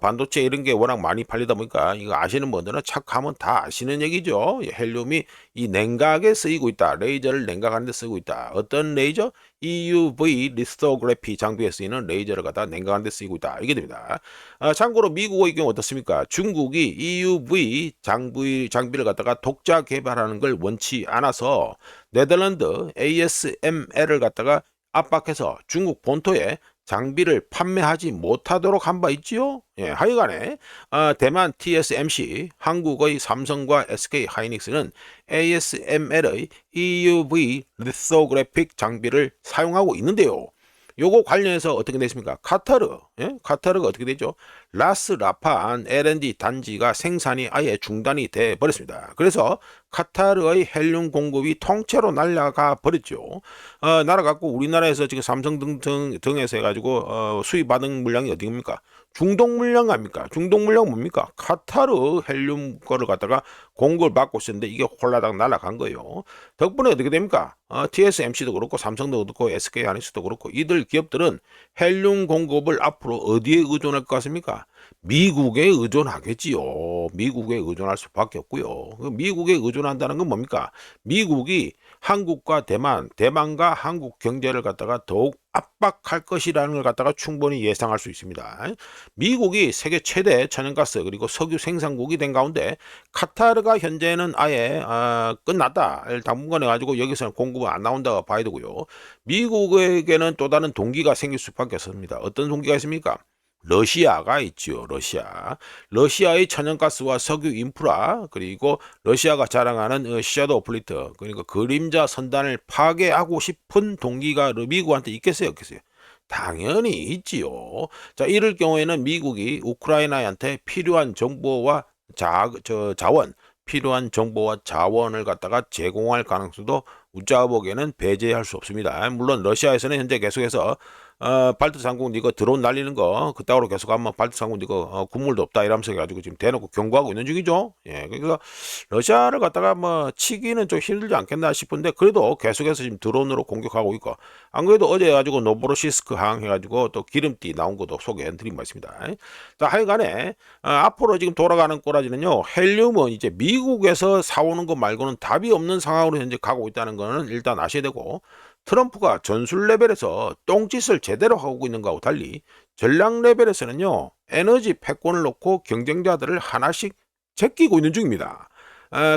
Speaker 1: 반도체 이런 게 워낙 많이 팔리다 보니까 이거 아시는 분들은 착하면 다 아시는 얘기죠. 헬륨이 이 냉각에 쓰이고 있다. 레이저를 냉각하는 데 쓰고 있다. 어떤 레이저? EUV 리소그래피 장비에 쓰이는 레이저를 갖다 냉각하는 데 쓰이고 있다. 이게 됩니다. 참고로 미국의 경우 어떻습니까? 중국이 EUV 장비를 갖다가 독자 개발하는 걸 원치 않아서 네덜란드 ASML을 갖다가 압박해서 중국 본토에 장비를 판매하지 못하도록 한 바 있지요. 예, 하여간에 대만 TSMC, 한국의 삼성과 SK 하이닉스는 ASML의 EUV 리소그래픽 장비를 사용하고 있는데요. 요거 관련해서 어떻게 됐습니까? 카타르가 어떻게 되죠? 라스라판 L&D 단지가 생산이 아예 중단이 돼 버렸습니다. 그래서 카타르의 헬륨 공급이 통째로 날아가 버렸죠. 날아갔고 우리나라에서 지금 삼성 등에서 해가지고 수입받은 물량이 어디입니까? 중동 물량 아닙니까? 중동 물량 뭡니까? 카타르 헬륨 거를 갖다가 공급을 받고 있었는데 이게 홀라당 날아간 거예요. 덕분에 어떻게 됩니까? TSMC도 그렇고 삼성도 그렇고 SK 하이닉스도 그렇고 이들 기업들은 헬륨 공급을 앞으로 어디에 의존할 것 같습니까? 미국에 의존하겠지요. 미국에 의존할 수밖에 없고요. 미국에 의존한다는 건 뭡니까? 미국이 한국과 대만과 한국 경제를 갖다가 더욱 압박할 것이라는 걸 갖다가 충분히 예상할 수 있습니다. 미국이 세계 최대 천연가스 그리고 석유 생산국이 된 가운데 카타르가 현재는 아예 끝났다. 당분간 해가지고 여기서는 공급은 안 나온다고 봐야 되고요. 미국에게는 또 다른 동기가 생길 수밖에 없습니다. 어떤 동기가 있습니까? 러시아가 있죠. 러시아의 천연가스와 석유 인프라 그리고 러시아가 자랑하는 섀도우 플리트 그러니까 그림자 선단을 파괴하고 싶은 동기가 미국한테 있겠어요, 없겠어요? 당연히 있지요. 자, 이럴 경우에는 미국이 우크라이나한테 필요한 정보와 자원 필요한 정보와 자원을 갖다가 제공할 가능성도 우짜 보기에는 배제할 수 없습니다. 물론 러시아에서는 현재 계속해서 발트 상공 이거 드론 날리는 거 그따구로 계속 하면 발트 상공 이거 군물도 없다 이러면서 가지고 지금 대놓고 경고하고 있는 중이죠. 예, 그래서 러시아를 갖다가 뭐 치기는 좀 힘들지 않겠나 싶은데 그래도 계속해서 지금 드론으로 공격하고 있고 안 그래도 어제 가지고 노보로시스크 항 해가지고 또 기름띠 나온 것도 소개해드린 바 있습니다. 자, 하여간에 앞으로 지금 돌아가는 꼬라지는요, 헬륨은 이제 미국에서 사오는 거 말고는 답이 없는 상황으로 현재 가고 있다는 거는 일단 아셔야 되고, 트럼프가 전술 레벨에서 똥짓을 제대로 하고 있는 거하고 달리 전략 레벨에서는요, 에너지 패권을 놓고 경쟁자들을 하나씩 제끼고 있는 중입니다.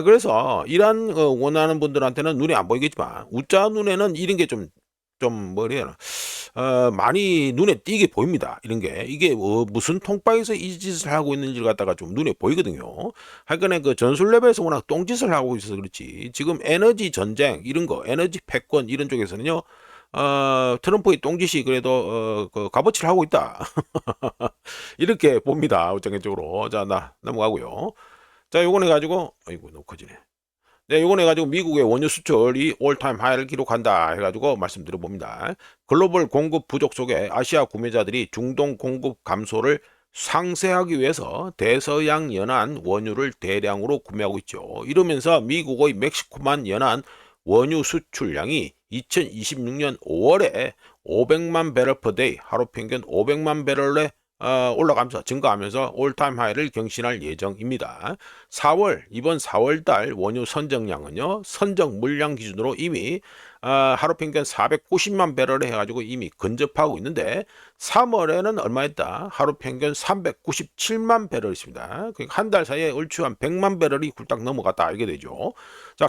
Speaker 1: 그래서 이란 원하는 분들한테는 눈에 안 보이겠지만 우짜 눈에는 이런 게 좀 뭐래야 많이 눈에 띄게 보입니다. 이런 게 이게 무슨 통방에서 이 짓을 하고 있는지를 갖다가 좀 눈에 보이거든요. 하여간에 그 전술 레벨에서 워낙 똥짓을 하고 있어서 그렇지 지금 에너지 전쟁 이런 거 에너지 패권 이런 쪽에서는요 트럼프의 똥짓이 그래도 그 값어치를 하고 있다. 이렇게 봅니다. 어쩌겠적으로. 자, 나 넘어가고요. 자, 요건 해가지고 아이고 너무 커지네. 네, 요건 해가지고 미국의 원유 수출이 올타임 하이를 기록한다 해가지고 말씀드려 봅니다. 글로벌 공급 부족 속에 아시아 구매자들이 중동 공급 감소를 상쇄하기 위해서 대서양 연안 원유를 대량으로 구매하고 있죠. 이러면서 미국의 멕시코만 연안 원유 수출량이 2026년 5월에 500만 배럴 per day 하루 평균 500만 배럴에 올라가면서 증가하면서 올타임 하이를 경신할 예정입니다. 이번 4월달 원유 선정량은요 선정 물량 기준으로 이미 하루 평균 490만 배럴에 해가지고 이미 근접하고 있는데 3월에는 얼마였다? 하루 평균 397만 배럴 있습니다. 그러니까 한 달 사이에 얼추 한 100만 배럴이 굴딱 넘어갔다 알게 되죠. 자,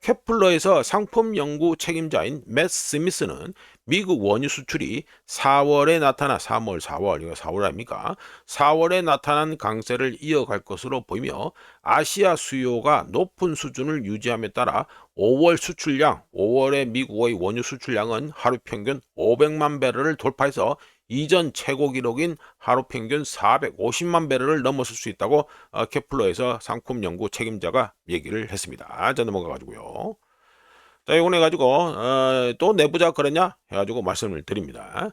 Speaker 1: 케플러에서 상품 연구 책임자인 맷 스미스는 미국 원유 수출이 4월에 나타나 4월 이거 4월 아닙니까? 4월에 나타난 강세를 이어갈 것으로 보이며 아시아 수요가 높은 수준을 유지함에 따라 5월의 미국의 원유 수출량은 하루 평균 500만 배럴을 돌파해서 이전 최고 기록인 하루 평균 450만 배럴을 넘어설 수 있다고 케플러에서 상품 연구 책임자가 얘기를 했습니다. 자, 넘어가가지고요. 자, 이건 해가지고 또 내부자 그랬냐 해가지고 말씀을 드립니다.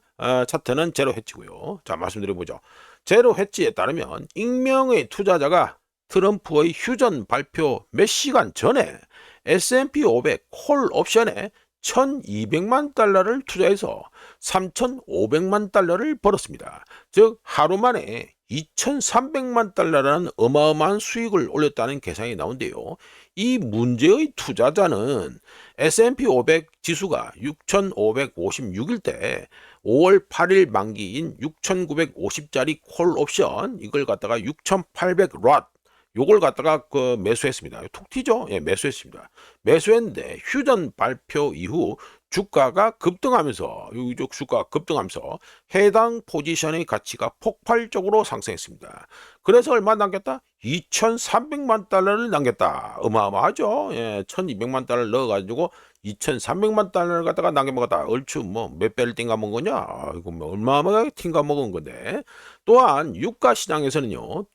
Speaker 1: 차트는 제로 해치고요. 자, 말씀드려보죠. 제로 해치에 따르면 익명의 투자자가 트럼프의 휴전 발표 몇 시간 전에 S&P 500 콜 옵션에 1200만 달러를 투자해서 3500만 달러를 벌었습니다. 즉 하루 만에 2300만 달러라는 어마어마한 수익을 올렸다는 계산이 나온대요. 이 문제의 투자자는 S&P 500 지수가 6556일 때 5월 8일 만기인 6950짜리 콜 옵션 이걸 갖다가 6800랏 요걸 갖다가 매수했습니다. 툭 튀죠? 예, 매수했습니다. 매수했는데 휴전 발표 이후 주가가 급등하면서 이쪽 주가가 급등하면서 해당 포지션의 가치가 폭발적으로 상승했습니다. 그래서 얼마 남겼다? 2300만 달러를 남겼다. 어마어마하죠? 예, 1200만 달러를 넣어가지고 2300만 달러를 갖다가 남겨먹었다. 얼추 뭐 몇 배를 띵가 먹은 거냐? 이거 뭐 얼마어마하게 띵가 먹은 건데. 또한 유가 시장에서는요.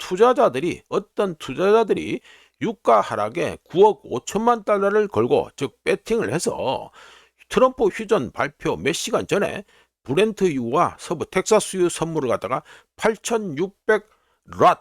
Speaker 1: 어떤 투자자들이 유가 하락에 9억 5천만 달러를 걸고 즉 배팅을 해서 트럼프 휴전 발표 몇 시간 전에 브렌트유와 서부 텍사스유 선물을 갖다가 8600랏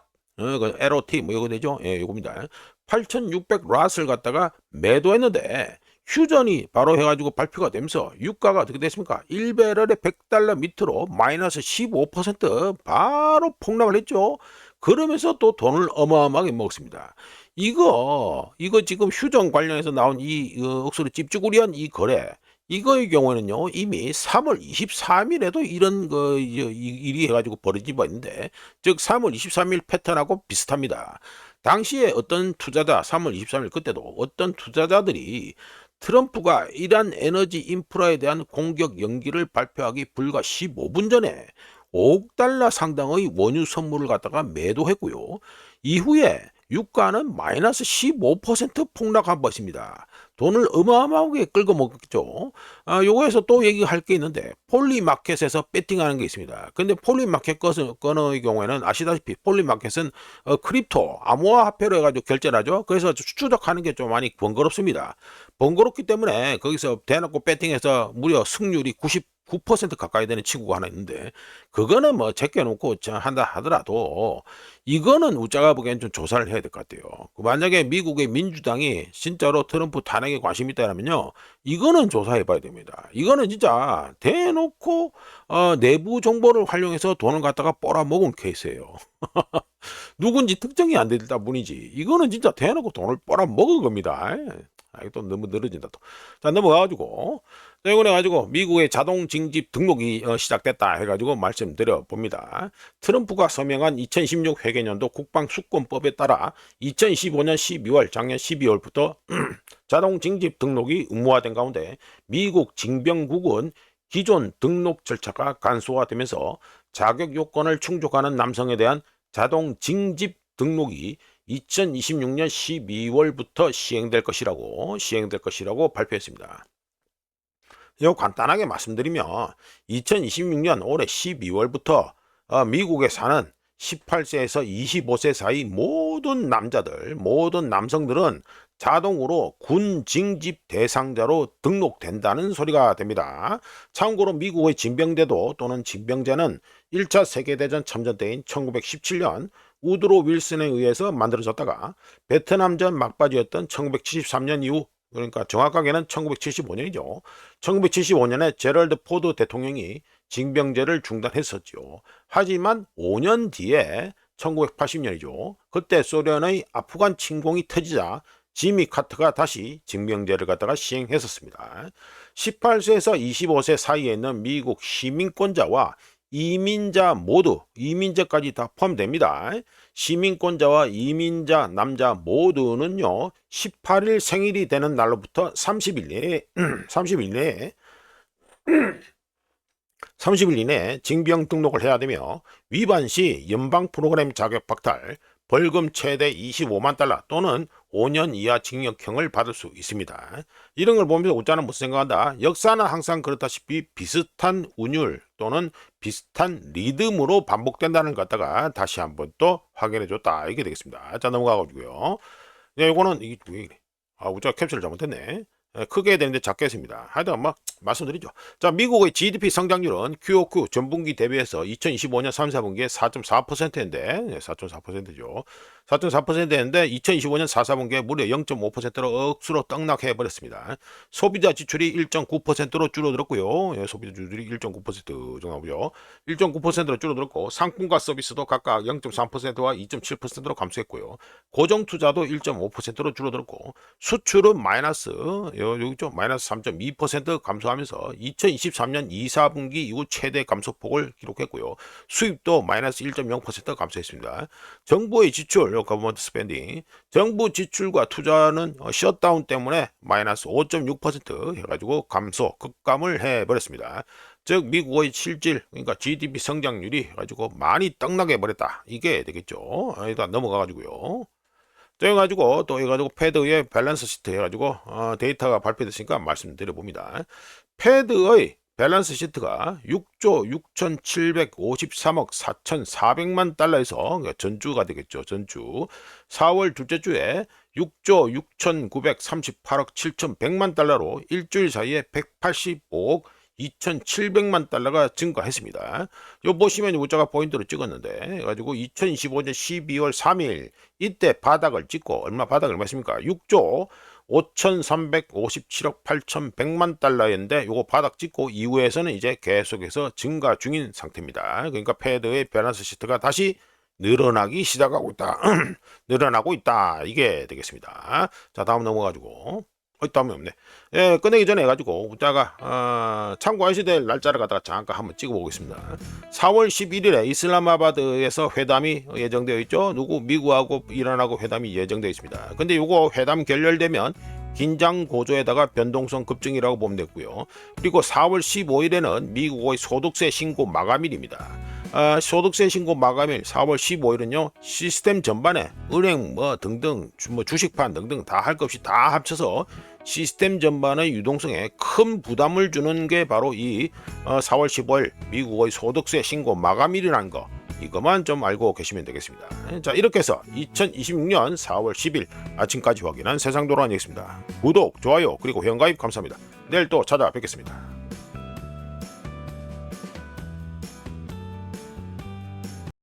Speaker 1: LOT 뭐 이거 되죠? 예, 이겁니다. 8600랏을 갖다가 매도했는데 휴전이 바로 해가지고 발표가 되면서 유가가 어떻게 됐습니까? 1배럴에 100달러 밑으로 마이너스 15% 바로 폭락을 했죠. 그러면서 또 돈을 어마어마하게 먹습니다. 이거 지금 휴전 관련해서 나온 이 억수로 찝쭈구리한 이 거래 이거의 경우에는요 이미 3월 23일에도 이런 일이 해가지고 벌어진 바 있는데 즉 3월 23일 패턴하고 비슷합니다. 당시에 어떤 투자자 3월 23일 그때도 어떤 투자자들이 트럼프가 이란 에너지 인프라에 대한 공격 연기를 발표하기 불과 15분 전에 5억 달러 상당의 원유 선물을 갖다가 매도했고요. 이후에 유가는 마이너스 15% 폭락한 것입니다. 돈을 어마어마하게 끌고 먹겠죠. 요거에서 또 얘기할 게 있는데 폴리마켓에서 배팅하는 게 있습니다. 근데 폴리마켓 건의 경우에는 아시다시피 폴리마켓은 크립토 암호화폐로 해가지고 결제를 하죠. 그래서 추적하는 게 좀 많이 번거롭습니다. 번거롭기 때문에 거기서 대놓고 배팅해서 무려 승률이 99% 가까이 되는 친구가 하나 있는데, 그거는 뭐 제껴놓고 한다 하더라도 이거는 우짜가 보기엔 좀 조사를 해야 될 것 같아요. 만약에 미국의 민주당이 진짜로 트럼프 탄핵에 관심이 있다면요, 이거는 조사해 봐야 됩니다. 이거는 진짜 대놓고 내부 정보를 활용해서 돈을 갖다가 빨아먹은 케이스예요. 누군지 특정이 안 되다 뿐이지 이거는 진짜 대놓고 돈을 빨아먹은 겁니다. 또 너무 늘어진다 또. 자, 넘어가가지고 이번에 가지고 미국의 자동 징집 등록이 시작됐다 해가지고 말씀드려 봅니다. 트럼프가 서명한 2016 회계년도 국방수권법에 따라 2025년 12월 작년 12월부터 자동 징집 등록이 의무화된 가운데 미국 징병국은 기존 등록 절차가 간소화되면서 자격 요건을 충족하는 남성에 대한 자동 징집 등록이 2026년 12월부터 시행될 것이라고 발표했습니다. 이거 간단하게 말씀드리면 2026년 올해 12월부터 미국에 사는 18세에서 25세 사이 모든 남성들은 자동으로 군 징집 대상자로 등록된다는 소리가 됩니다. 참고로 미국의 징병대도 또는 징병제는 1차 세계대전 참전 때인 1917년 우드로 윌슨에 의해서 만들어졌다가 베트남전 막바지였던 1973년 이후, 그러니까 정확하게는 1975년이죠. 1975년에 제럴드 포드 대통령이 징병제를 중단했었죠. 하지만 5년 뒤에 1980년이죠. 그때 소련의 아프간 침공이 터지자 지미 카터가 다시 징병제를 갖다가 시행했었습니다. 18세에서 25세 사이에 있는 미국 시민권자와 이민자까지 다 포함됩니다. 시민권자와 이민자 남자 모두는요 18일 생일이 되는 날로부터 30일 이내에 징병 등록을 해야 되며, 위반 시 연방 프로그램 자격 박탈, 벌금 최대 25만 달러 또는 5년 이하 징역형을 받을 수 있습니다. 이런 걸 보면서 우짜는 무슨 생각한다? 역사는 항상 그렇다시피 비슷한 운율 또는 비슷한 리듬으로 반복된다는 것 갖다가 다시 한번 또 확인해 줬다, 이게 되겠습니다. 자, 넘어가가지고요. 네, 요거는 이게 왜 이래? 우짜가 캡슐을 잘못했네. 크게 되는데 작게 했습니다. 하여튼 말씀드리죠. 자, 미국의 GDP 성장률은 QOQ 전분기 대비해서 2025년 3, 4분기에 4.4%인데 4.4%죠. 4.4%였는데 2025년 4, 4분기에 무려 0.5%로 억수로 떡락해 버렸습니다. 소비자 지출이 1.9%로 줄어들었고요. 소비자 지출이 1.9% 정도 나오죠. 1.9%로 줄어들었고, 상품과 서비스도 각각 0.3%와 2.7%로 감소했고요. 고정 투자도 1.5%로 줄어들었고, 수출은 마이너스 여기 좀 마이너스 3.2% 감소하면서 2023년 2, 4분기 이후 최대 감소폭을 기록했고요. 수입도 마이너스 1.0% 감소했습니다. 정부의 지출, 거버먼트 스펜딩, 정부 지출과 투자는 셧다운 때문에 마이너스 5.6% 해가지고 급감을 해버렸습니다. 즉 미국의 실질, 그러니까 GDP 성장률이 가지고 많이 떡나게 버렸다, 이게 되겠죠. 일단 넘어가가지고요. 또 해가지고 패드의 밸런스 시트 해가지고 데이터가 발표됐으니까 말씀드려 봅니다. 패드의 밸런스 시트가 6조 6,753억 4,400만 달러에서 전주가 되겠죠. 전주 4월 둘째 주에 6조 6,938억 7,100만 달러로 일주일 사이에 185억 2,700만 달러가 증가했습니다. 요 보시면 우자가 포인트로 찍었는데, 해가지고 2025년 12월 3일 이때 바닥을 찍고, 바닥을 얼마입니까? 6조 5,357억 8,100만 달러였는데 요거 바닥 찍고 이후에서는 이제 계속해서 증가 중인 상태입니다. 그러니까 패드의 밸런스 시트가 다시 늘어나기 시작하고 있다. 늘어나고 있다, 이게 되겠습니다. 자, 다음 넘어가지고 다음이 없네. 예, 끝내기 전에 해가지고 우자가 참고하셔야 될 날짜를 갖다가 잠깐 한번 찍어보겠습니다. 4월 11일에 이슬람아바드에서 회담이 예정되어 있죠. 미국하고 이란하고 회담이 예정되어 있습니다. 근데 요거 회담 결렬되면 긴장 고조에다가 변동성 급증이라고 보면 되고요. 그리고 4월 15일에는 미국의 소득세 신고 마감일입니다. 소득세 신고 마감일 4월 15일은요 시스템 전반에 은행 등등 주식판 등등 다 할 것 없이 다 합쳐서 시스템 전반의 유동성에 큰 부담을 주는 게 바로 이 4월 15일 미국의 소득세 신고 마감일이라는 거, 이것만 좀 알고 계시면 되겠습니다. 자, 이렇게 해서 2026년 4월 10일 아침까지 확인한 세상 돌아가는 얘기였습니다. 구독, 좋아요, 그리고 회원가입 감사합니다. 내일 또 찾아뵙겠습니다.